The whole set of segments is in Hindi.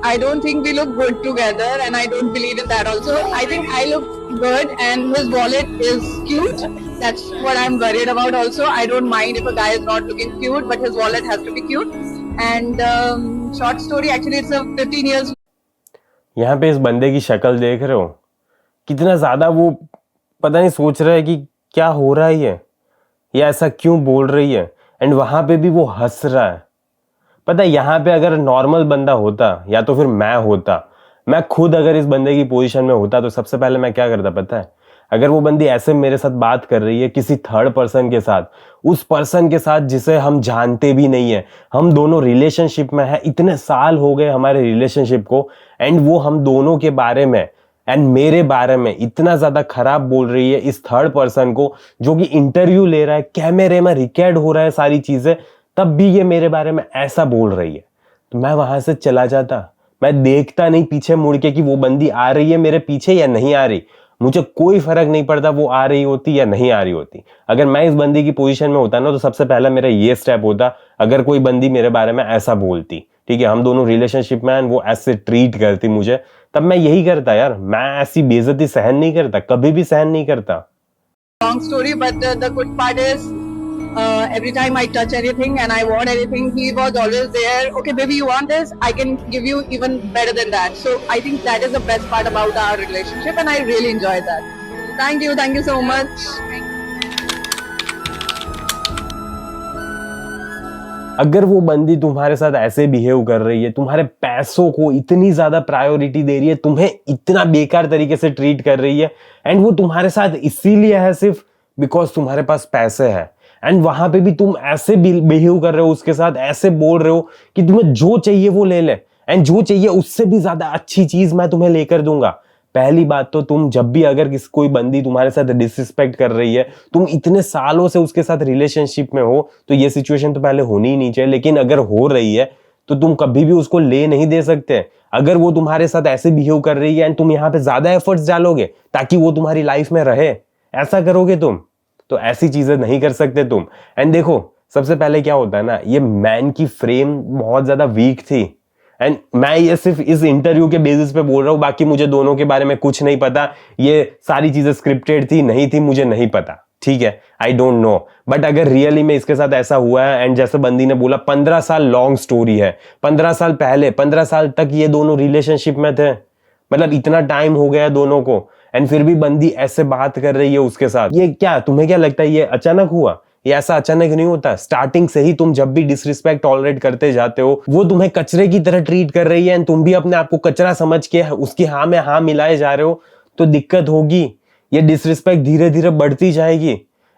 I don't think we look good together, and I don't believe in that also. I think I look good, and his wallet is cute. That's what I'm worried about also. I don't mind if a guy is not looking cute, but his wallet has to be cute. And short story, actually it's a 15 years. यहाँ पे इस बंदे की शक्ल देख रहे हो, कितना ज़्यादा वो पता नहीं सोच रहा है कि क्या हो रहा है ये ऐसा क्यों बोल रही है, एंड वहाँ पे भी वो हंस रहा है। पता है यहाँ पे अगर नॉर्मल बंदा होता या तो फिर मैं होता, मैं खुद अगर इस बंदे की पोजीशन में होता तो सबसे पहले मैं क्या करता पता है? अगर वो बंदी ऐसे मेरे साथ बात कर रही है किसी थर्ड पर्सन के साथ, उस पर्सन के साथ जिसे हम जानते भी नहीं है, हम दोनों रिलेशनशिप में है, इतने साल हो गए हमारे रिलेशनशिप को, एंड वो हम दोनों के बारे में एंड मेरे बारे में इतना ज्यादा खराब बोल रही है इस थर्ड पर्सन को, जो कि इंटरव्यू ले रहा है, कैमरे में रिकॉर्ड हो रहा है सारी चीजें, तब भी ये मेरे बारे में ऐसा बोल रही है। तो मैं वहां से चला जाता, मैं देखता नहीं पीछे मुड़ के कि वो बंदी आ रही है मेरे पीछे या नहीं आ रही, मुझे कोई फर्क नहीं पड़ता वो आ रही होती या नहीं आ रही होती। अगर मैं इस बंदी की पोजीशन में होता ना तो सबसे पहला मेरा ये स्टेप होता, अगर कोई बंदी मेरे बारे में ऐसा बोलती, ठीक है, हम दोनों रिलेशनशिप में, वो ऐसे ट्रीट करती मुझे, तब मैं यही करता यार। मैं ऐसी बेइज्जती सहन नहीं करता, कभी भी सहन नहीं करता। Long story, but the good part is every time I touch anything and I want anything, he was always there. Okay, baby, you want this? I can give you even better than that. So I think that is the best part about our relationship, and I really enjoy that. Thank you so much. अगर वो बंदी तुम्हारे साथ ऐसे बिहेव कर रही है, तुम्हारे पैसों को इतनी ज्यादा प्रायोरिटी दे रही है, तुम्हें इतना बेकार तरीके से ट्रीट कर रही है, एंड वो तुम्हारे साथ इसीलिए है सिर्फ बिकॉज तुम्हारे पास पैसे है, एंड वहां पे भी तुम ऐसे बिहेव कर रहे हो उसके साथ, ऐसे बोल रहे हो कि तुम्हें जो चाहिए वो ले ले, एंड जो चाहिए उससे भी ज्यादा अच्छी चीज मैं तुम्हें लेकर दूंगा। पहली बात तो तुम जब भी अगर कोई बंदी तुम्हारे साथ डिसरिस्पेक्ट कर रही है, तुम इतने सालों से उसके साथ रिलेशनशिप में हो, तो ये सिचुएशन तो पहले होनी ही नहीं चाहिए, लेकिन अगर हो रही है तो तुम कभी भी उसको ले नहीं दे सकते। अगर वो तुम्हारे साथ ऐसे बिहेव कर रही है एंड तुम यहाँ पे ज्यादा एफर्ट्स डालोगे ताकि वो तुम्हारी लाइफ में रहे, ऐसा करोगे तुम, तो ऐसी चीजें नहीं कर सकते तुम। एंड देखो सबसे पहले क्या होता है ना, ये मैन की फ्रेम बहुत ज्यादा वीक थी, एंड मैं ये सिर्फ इस इंटरव्यू के बेसिस पे बोल रहा हूं, बाकी मुझे दोनों के बारे में कुछ नहीं पता, ये सारी चीजें स्क्रिप्टेड थी नहीं थी मुझे नहीं पता, ठीक है, आई डोंट नो। बट अगर रियली में इसके साथ ऐसा हुआ है, एंड जैसे बंदी ने बोला 15 साल लॉन्ग स्टोरी है, 15 साल पहले 15 साल तक ये दोनों रिलेशनशिप में थे, मतलब इतना टाइम हो गया दोनों को, एंड फिर भी बंदी ऐसे बात कर रही है उसके साथ। ये क्या तुम्हें क्या लगता है ये अचानक हुआ? ये ऐसा अचानक नहीं होता। स्टार्टिंग से ही तुम जब भी डिसरिस्पेक्ट टॉलरेट करते जाते हो, वो तुम्हें कचरे की तरह ट्रीट कर रही है, एंड तुम भी अपने आप को कचरा समझ के उसकी हाँ में हाँ मिलाए जा रहे हो, तो दिक्कत होगी। ये डिसरिस्पेक्ट धीरे धीरे बढ़ती जाएगी,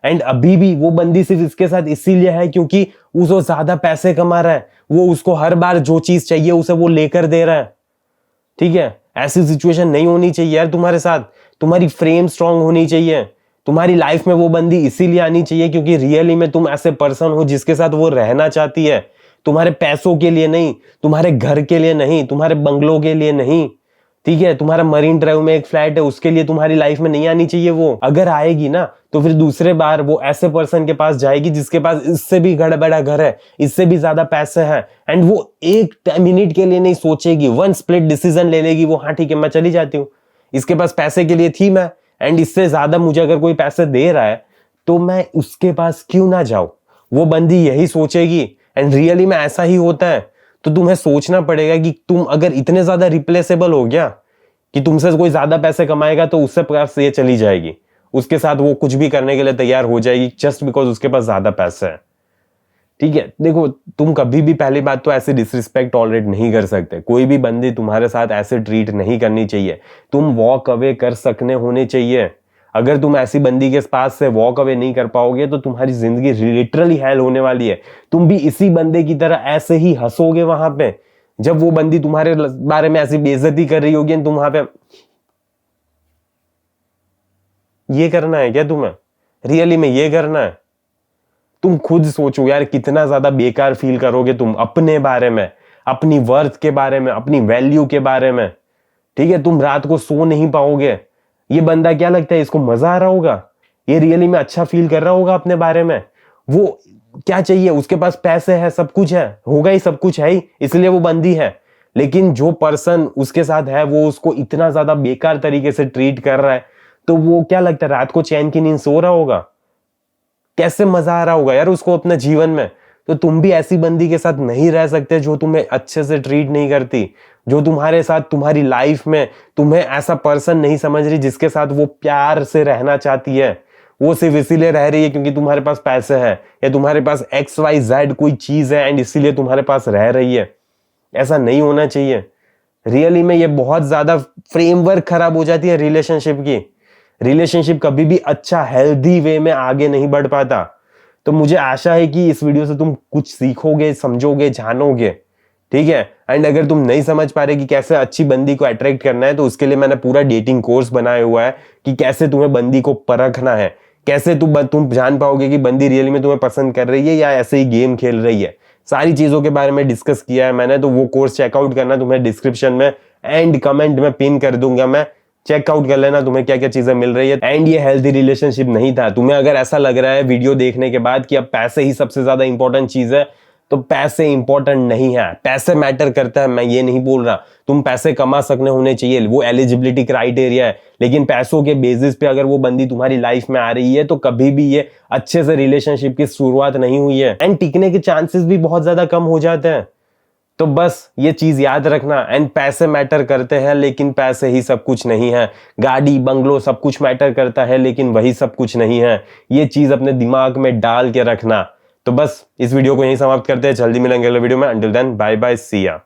एंड अभी भी वो बंदी सिर्फ इसके साथ इसीलिए है क्योंकि उसको ज्यादा पैसे कमा रहा है, वो उसको हर बार जो चीज चाहिए उसे वो लेकर दे रहा है, ठीक है। ऐसी सिचुएशन नहीं होनी चाहिए यार तुम्हारे साथ। तुम्हारी फ्रेम स्ट्रांग होनी चाहिए, तुम्हारी लाइफ में वो बंदी इसीलिए आनी चाहिए क्योंकि रियली में तुम ऐसे पर्सन हो जिसके साथ वो रहना चाहती है, तुम्हारे पैसों के लिए नहीं, तुम्हारे घर के लिए नहीं, तुम्हारे बंगलों के लिए नहीं, ठीक है, तुम्हारा मरीन ड्राइव में एक फ्लैट है उसके लिए तुम्हारी लाइफ में नहीं आनी चाहिए वो। अगर आएगी ना तो फिर दूसरे बार वो ऐसे पर्सन के पास जाएगी जिसके पास इससे भी बड़ा घर है, इससे भी ज्यादा पैसे हैं, एंड वो एक मिनट के लिए नहीं सोचेगी, वन स्प्लिट डिसीजन ले लेगी वो, हाँ ठीक है मैं चली जाती हूँ, इसके पास पैसे के लिए थी मैं, एंड इससे ज्यादा मुझे अगर कोई पैसे दे रहा है तो मैं उसके पास क्यों ना जाऊं, वो बंदी यही सोचेगी। एंड रियली में ऐसा ही होता है। तो तुम्हें सोचना पड़ेगा कि तुम अगर इतने ज्यादा रिप्लेसेबल हो गया कि तुमसे कोई ज्यादा पैसे कमाएगा तो उससे पास ये चली जाएगी, उसके साथ वो कुछ भी करने के लिए तैयार हो जाएगी जस्ट बिकॉज उसके पास ज्यादा पैसे है, ठीक है। देखो तुम कभी भी पहली बात तो ऐसे डिसरिस्पेक्ट टॉलरेट नहीं कर सकते, कोई भी बंदी तुम्हारे साथ ऐसे ट्रीट नहीं करनी चाहिए, तुम वॉक अवे कर सकने होने चाहिए। अगर तुम ऐसी बंदी के पास से वॉक अवे नहीं कर पाओगे तो तुम्हारी जिंदगी लिटरली हेल होने वाली है। तुम भी इसी बंदे की तरह ऐसे ही हंसोगे वहां पे, जब वो बंदी तुम्हारे बारे में ऐसी बेइज्जती कर रही होगी, तुम वहां पे ये करना है क्या तुम्हें? रियली में ये करना है? तुम खुद सोचो यार कितना ज्यादा बेकार फील करोगे तुम अपने बारे में, अपनी वर्थ के बारे में, अपनी वैल्यू के बारे में, ठीक है। तुम रात को सो नहीं पाओगे। ये बंदा क्या लगता है इसको मजा आ रहा होगा? ये रियली में अच्छा फील कर रहा होगा अपने बारे में? वो क्या चाहिए, उसके पास पैसे है, सब कुछ है, होगा ही, सब कुछ है ही, इसलिए वो बंदी है। लेकिन जो पर्सन उसके साथ है वो उसको इतना ज्यादा बेकार तरीके से ट्रीट कर रहा है, तो वो क्या लगता है रात को चैन की नींद सो रहा होगा? कैसे मजा आ रहा होगा यार उसको अपने जीवन में? तो तुम भी ऐसी बंदी के साथ नहीं रह सकते जो तुम्हें अच्छे से ट्रीट नहीं करती, जो तुम्हारे साथ तुम्हारी लाइफ में तुम्हें ऐसा पर्सन नहीं समझ रही जिसके साथ वो प्यार से रहना चाहती है। वो सिर्फ इसीलिए रह रही है क्योंकि तुम्हारे पास पैसे है, या तुम्हारे पास XYZ कोई चीज है एंड इसीलिए तुम्हारे पास रह रही है। ऐसा नहीं होना चाहिए। रियली में ये बहुत ज्यादा फ्रेमवर्क खराब हो जाती है रिलेशनशिप की। रिलेशनशिप कभी भी अच्छा हेल्दी वे में आगे नहीं बढ़ पाता। तो मुझे आशा है कि इस वीडियो से तुम कुछ सीखोगे, समझोगे, जानोगे, ठीक है। एंड अगर तुम नहीं समझ पा रहे कि कैसे अच्छी बंदी को अट्रैक्ट करना है, तो उसके लिए मैंने पूरा डेटिंग कोर्स बनाया हुआ है कि कैसे तुम्हें बंदी को परखना है, कैसे तुम जान पाओगे कि बंदी रियली में तुम्हें पसंद कर रही है या ऐसे ही गेम खेल रही है। सारी चीजों के बारे में डिस्कस किया है मैंने, तो वो कोर्स चेकआउट करना, तुम्हें डिस्क्रिप्शन में एंड कमेंट में पिन कर दूंगा मैं। चेकआउट कर लेना तुम्हें क्या क्या चीजें मिल रही है। एंड ये हेल्दी रिलेशनशिप नहीं था। तुम्हें अगर ऐसा लग रहा है वीडियो देखने के बाद कि अब पैसे ही सबसे ज्यादा इंपॉर्टेंट चीज है, तो पैसे इंपॉर्टेंट नहीं है। पैसे मैटर करता है, मैं ये नहीं बोल रहा। तुम पैसे कमा सकने होने चाहिए, वो एलिजिबिलिटी क्राइटेरिया है, लेकिन पैसों के बेसिस पे अगर वो बंदी तुम्हारी लाइफ में आ रही है तो कभी भी ये अच्छे से रिलेशनशिप की शुरुआत नहीं हुई है एंड टिकने के चांसेस भी बहुत ज्यादा कम हो जाते हैं। तो बस ये चीज याद रखना। एंड पैसे मैटर करते हैं, लेकिन पैसे ही सब कुछ नहीं है। गाड़ी बंगलो सब कुछ मैटर करता है, लेकिन वही सब कुछ नहीं है। ये चीज अपने दिमाग में डाल के रखना। तो बस इस वीडियो को यहीं समाप्त करते हैं। जल्दी मिलेंगे अगले वीडियो में। अंटिल देन बाय बाय, सी या।